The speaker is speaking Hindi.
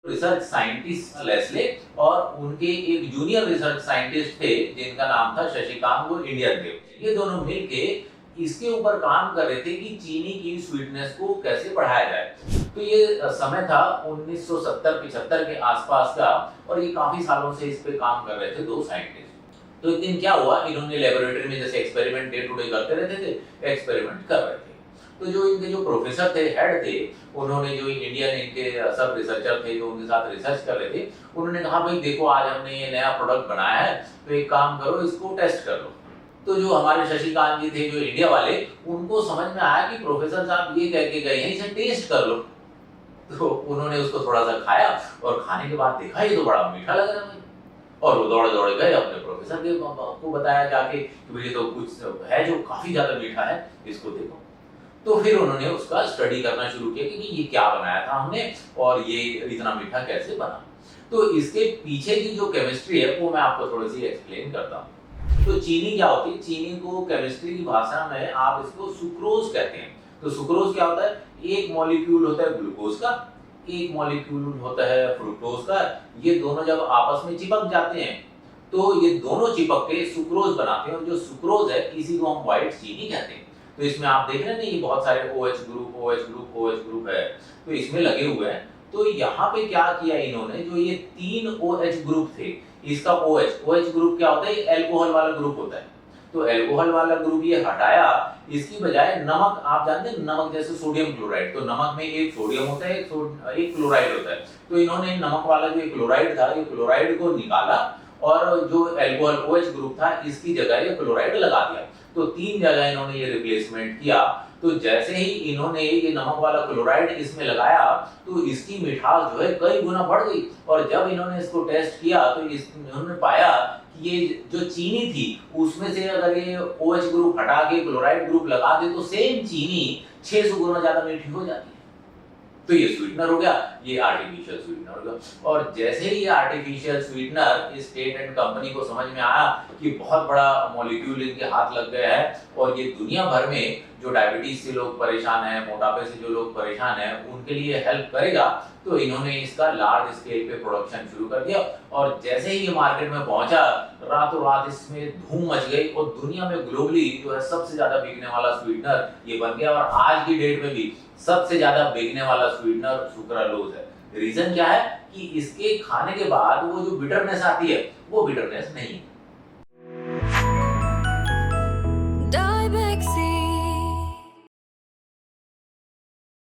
रिसर्च साइंटिस्ट लेस्ले और उनके एक जूनियर रिसर्च साइंटिस्ट थे जिनका नाम था शशिकांत, वो इंडियन थे। ये दोनों मिलके इसके ऊपर काम कर रहे थे कि चीनी की स्वीटनेस को कैसे बढ़ाया जाए। तो ये समय था 1970-75 के आसपास का, और ये काफी सालों से इस पे काम कर रहे थे दो साइंटिस्ट। तो एक दिन क्या हुआ, इन्होंने लेबोरेटरी में जैसे एक्सपेरिमेंट डे टू डे करते रहते थे, एक्सपेरिमेंट कर रहे थे। तो जो इनके जो प्रोफेसर थे, हेड थे, उन्होंने जो इंडियन इनके सब रिसर्चर थे जो उनके साथ रिसर्च कर रहे थे, उन्होंने कहा भाई देखो आज हमने ये नया प्रोडक्ट बनाया है, तो एक काम करो इसको टेस्ट कर लो। तो जो हमारे शशिकांत जी थे जो इंडिया वाले, उनको समझ में आया कि प्रोफेसर साहब ये कह के गए हैं इसे टेस्ट कर लो। तो उन्होंने उसको थोड़ा सा खाया और खाने के बाद देखा ये तो बड़ा मीठा लग रहा है, और वो दौड़े दौड़े गए अपने प्रोफेसर के को बताया जाके कि ये तो कुछ है जो काफी ज्यादा मीठा है, इसको देखो। तो फिर उन्होंने उसका स्टडी करना शुरू किया कि ये क्या बनाया था हमने और ये इतना मीठा कैसे बना। तो इसके पीछे की जो केमिस्ट्री है वो मैं आपको थोड़ी सी एक्सप्लेन करता हूँ। तो चीनी क्या होती है, चीनी को केमिस्ट्री की भाषा में आप इसको सुक्रोज कहते हैं। तो सुक्रोज क्या होता है, एक मॉलिक्यूल होता है ग्लूकोज का, एक मॉलिक्यूल होता है फ्रुक्टोज का। ये दोनों जब आपस में चिपक जाते हैं तो ये दोनों चिपक के सुक्रोज बनाते हैं, और जो सुक्रोज है इसी को हम व्हाइट चीनी कहते हैं। तो इसमें आप देख रहे हैं ना, ये बहुत सारे OH group OH group OH group है, तो इसमें लगे हुए हैं। तो यहाँ पे क्या किया इन्होंने, जो ये 3 OH ग्रुप थे, इसका OH ग्रुप क्या होता है, अल्कोहल वाला ग्रुप होता है। तो अल्कोहल वाला ग्रुप ये हटाया, इसकी बजाय नमक, आप जानते हैं नमक जैसे सोडियम क्लोराइड, तो नमक में एक सोडियम होता है, एक क्लोराइड होता है। तो इन्होंने नमक वाला जो क्लोराइड था, ये क्लोराइड को निकाला और जो अल्कोहल OH ग्रुप था इसकी जगह ये क्लोराइड लगा दिया। तो 3 जगह इन्होंने ये रिप्लेसमेंट किया। तो जैसे ही इन्होंने ये नमक वाला क्लोराइड इसमें लगाया तो इसकी मिठास जो है कई गुना बढ़ गई, और जब इन्होंने इसको टेस्ट किया तो इन्होंने पाया कि ये जो चीनी थी उसमें से अगर ये OH ग्रुप हटा के क्लोराइड ग्रुप लगा दे तो सेम चीनी 600 गुना ज्यादा मीठी हो जाती है। तो ये स्वीटनर हो गया, ये आर्टिफिशियल स्वीटनर हो गया। और जैसे ही ये आर्टिफिशियल स्वीटनर इस स्टेट एंड कंपनी को समझ में आया कि बहुत बड़ा मॉलिक्यूल इनके हाथ लग गया है, और ये दुनिया भर में जो डायबिटीज से लोग परेशान हैं, मोटापे से जो लोग परेशान हैं, उनके लिए हेल्प करेगा, तो इन्होंने इसका लार्ज स्केल पे प्रोडक्शन शुरू कर दिया। और जैसे ही ये मार्केट में पहुंचा, रातों रात इसमें धूम मच गई, और दुनिया में ग्लोबली जो है सबसे ज्यादा बिकने वाला स्वीटनर ये बन गया। और आज की डेट में भी सबसे ज्यादा बिकने वाला स्वीटनर सुक्रालोज है। रीजन क्या है कि इसके खाने के बाद वो जो बिटरनेस आती है वो बिटरनेस नहीं है।